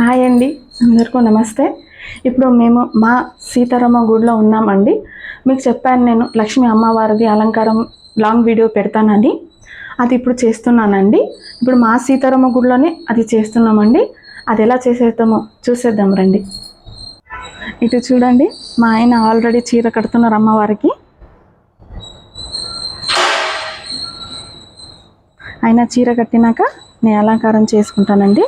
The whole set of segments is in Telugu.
హాయ్ అండి, అందరికీ నమస్తే. ఇప్పుడు మేము మా సీతారామ గుడిలో ఉన్నామండి. మీకు చెప్పాను నేను లక్ష్మీ అమ్మవారిది అలంకారం లాంగ్ వీడియో పెడతానని. అది ఇప్పుడు చేస్తున్నానండి. ఇప్పుడు మా సీతారామ గుడిలోనే అది చేస్తున్నామండి. అది ఎలా చేసేద్దామో చూసేద్దాం రండి. ఇటు చూడండి, మా ఆయన ఆల్రెడీ చీర కడుతున్నారు అమ్మవారికి. ఆయన చీర కట్టినాక నేను అలంకారం చేసుకుంటానండి.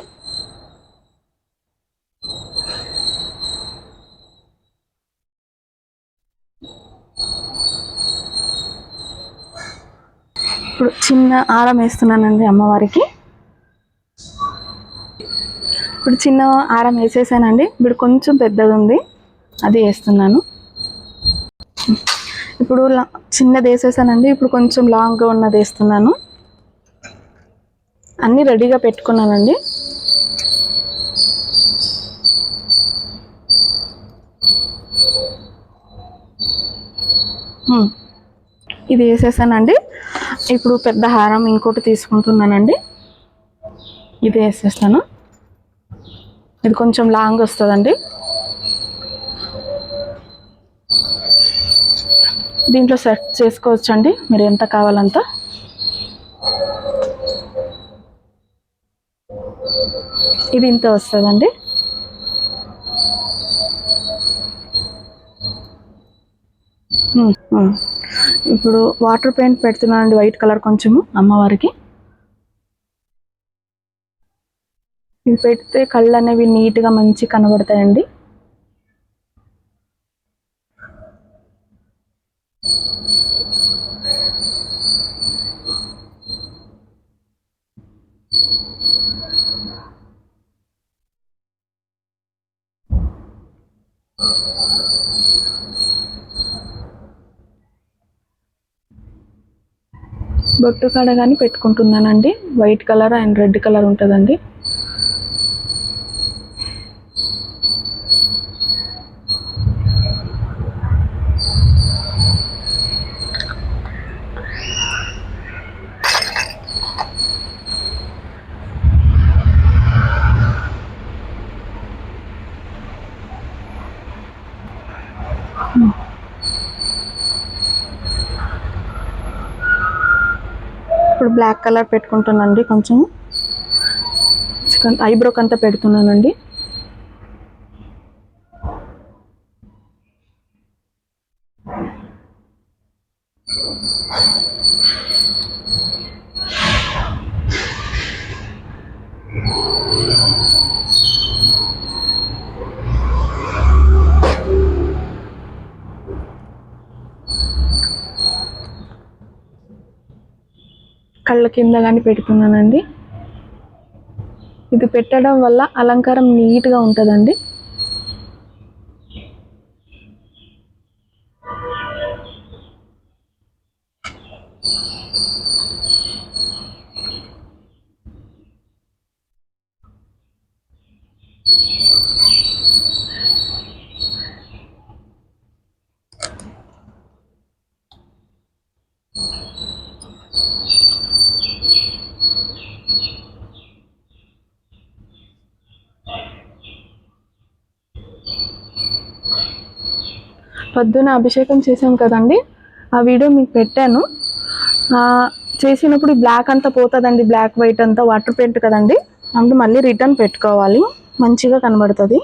ఇప్పుడు చిన్న హారం వేస్తున్నానండి అమ్మవారికి. ఇప్పుడు చిన్న హారం వేసేసానండి. ఇప్పుడు కొంచెం పెద్దది ఉంది, అది వేస్తున్నాను. ఇప్పుడు చిన్నది వేసేసానండి. ఇప్పుడు కొంచెం లాంగ్గా ఉన్నది వేస్తున్నాను. అన్నీ రెడీగా పెట్టుకున్నానండి. ఇది వేసేసానండి. ఇప్పుడు పెద్ద హారం ఇంకోటి తీసుకుంటున్నానండి. ఇది వేసేస్తాను. ఇది కొంచెం లాంగ్ వస్తుందండి. దీంట్లో సెట్ చేసుకోవచ్చండి మీరు ఎంత కావాలంత. ఇది ఇంత వస్తుందండి. ఇప్పుడు వాటర్ పెయింట్ పెడుతున్నానండి, వైట్ కలర్ కొంచెము అమ్మవారికి. ఇవి పెడితే కళ్ళు అనేవి నీట్గా మంచి కనబడతాయండి. బొట్టు కాడ కానీ పెట్టుకుంటున్నానండి. White colour and red colour ఉంటుందండి. ఇప్పుడు బ్లాక్ కలర్ పెట్టుకుంటున్నానండి. కొంచెం ఐబ్రోకి అంతా పెడుతున్నానండి. కళ్ళ కింద కానీ పెడుతున్నానండి. ఇది పెట్టడం వల్ల అలంకారం నీట్గా ఉంటుందండి. పొద్దున అభిషేకం చేసాం కదండి, ఆ వీడియో మీకు పెట్టాను. చేసినప్పుడు బ్లాక్ అంతా పోతుందండి, బ్లాక్ వైట్ అంతా వాటర్ పెయింట్ కదండి, అందుకు మళ్ళీ రిటర్న్ పెట్టుకోవాలి, మంచిగా కనబడుతుంది.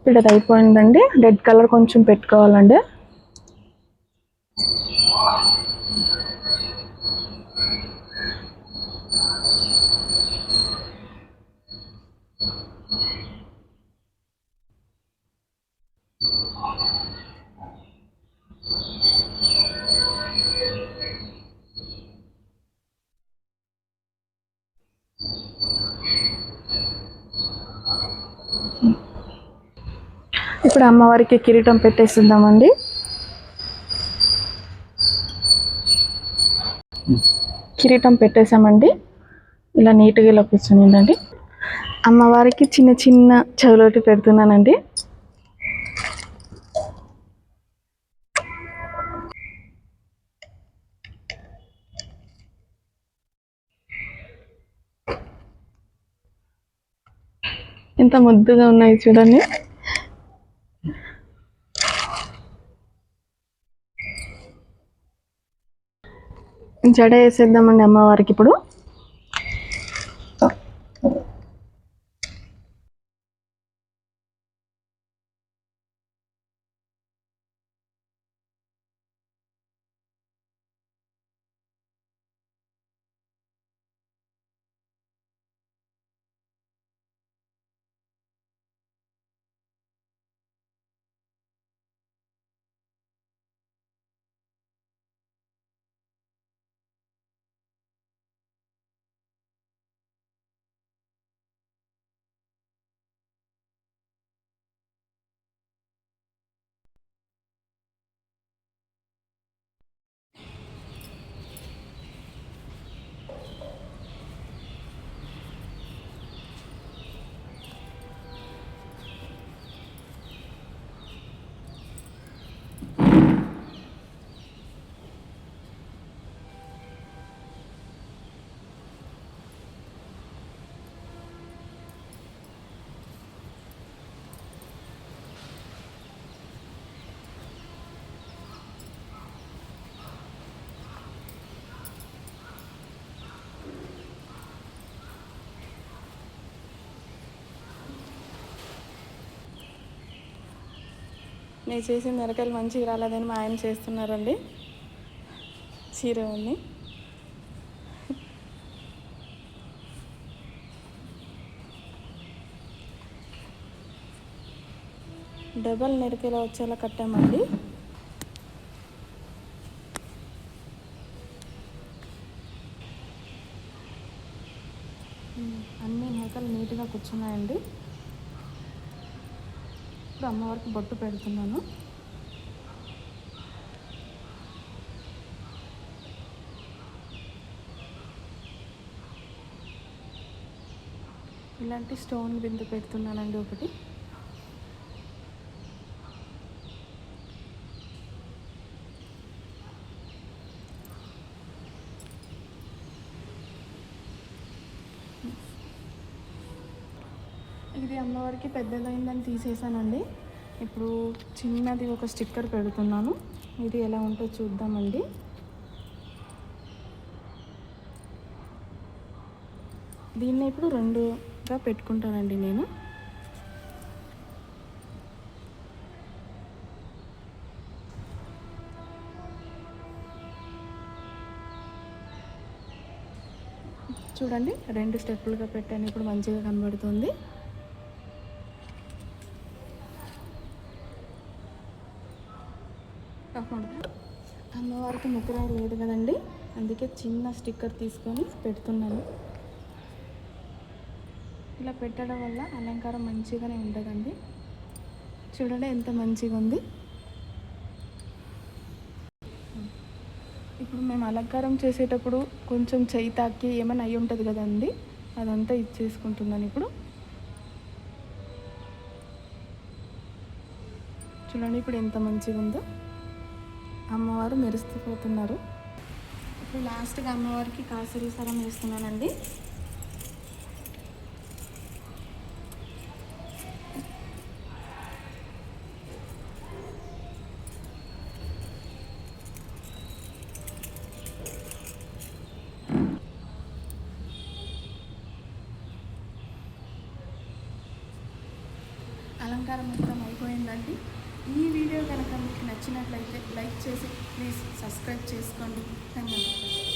ఇప్పుడు అది అయిపోయిందండి. రెడ్ కలర్ కొంచెం పెట్టుకోవాలండి. ఇప్పుడు అమ్మవారికి కిరీటం పెట్టేస్తుందామండి. కిరీటం పెట్టేసామండి. ఇలా నీట్గా ఇలా కూర్చునిందండి. అమ్మవారికి చిన్న చిన్న చెవులోటి పెడుతున్నానండి. ఎంత ముద్దుగా ఉన్నాయి చూడండి. జడ వేసేద్దామండి అమ్మవారికి ఇప్పుడు. నేను చేసిన మిరకాయలు మంచిగా రాలేదని మా ఆయన చేస్తున్నారండి. చీర ఉంది. డబల్ మిరకాయలు వచ్చేలా కట్టామండి. అన్ని మేకలు నీట్గా కూర్చున్నాయండి. ఇప్పుడు అమ్మవారికి బొట్టు పెడుతున్నాను. ఇలాంటి స్టోన్ బిందు పెడుతున్నానండి ఒకటి. ఇది అమ్మవారికి పెద్దదైందని తీసేసానండి. ఇప్పుడు చిన్నది ఒక స్టిక్కర్ పెడుతున్నాను. ఇది ఎలా ఉంటుందో చూద్దామండి. దీన్ని ఇప్పుడు రెండుగా పెట్టుకుంటానండి నేను. చూడండి, 2 స్టెప్పులుగా పెట్టాను. ఇప్పుడు మంచిగా కనబడుతుంది. అమ్మవారికి ముక్కురాయి లేదు కదండి, అందుకే చిన్న స్టిక్కర్ తీసుకొని పెడుతున్నాను. ఇలా పెట్టడం వల్ల అలంకారం మంచిగానే ఉంటుందండి. చూడండి ఎంత మంచిగా ఉంది. ఇప్పుడు మేము అలంకారం చేసేటప్పుడు కొంచెం చెయ్యి తాకి ఏమైనా అయి ఉంటుంది కదండి, అదంతా ఇచ్చేసుకుంటున్నాను ఇప్పుడు. చూడండి ఇప్పుడు ఎంత మంచిగా ఉందో. అమ్మవారు మెరిసిపోతున్నారు. ఇప్పుడు లాస్ట్గా అమ్మవారికి కాసరి సరం వేస్తున్నానండి. అలంకారం మొత్తం అయిపోయిందండి. ఈ వీడియో కనుక మీకు నచ్చినట్లయితే లైక్ చేసి ప్లీజ్ సబ్స్క్రైబ్ చేసుకోండి. ధన్యవాదాలు.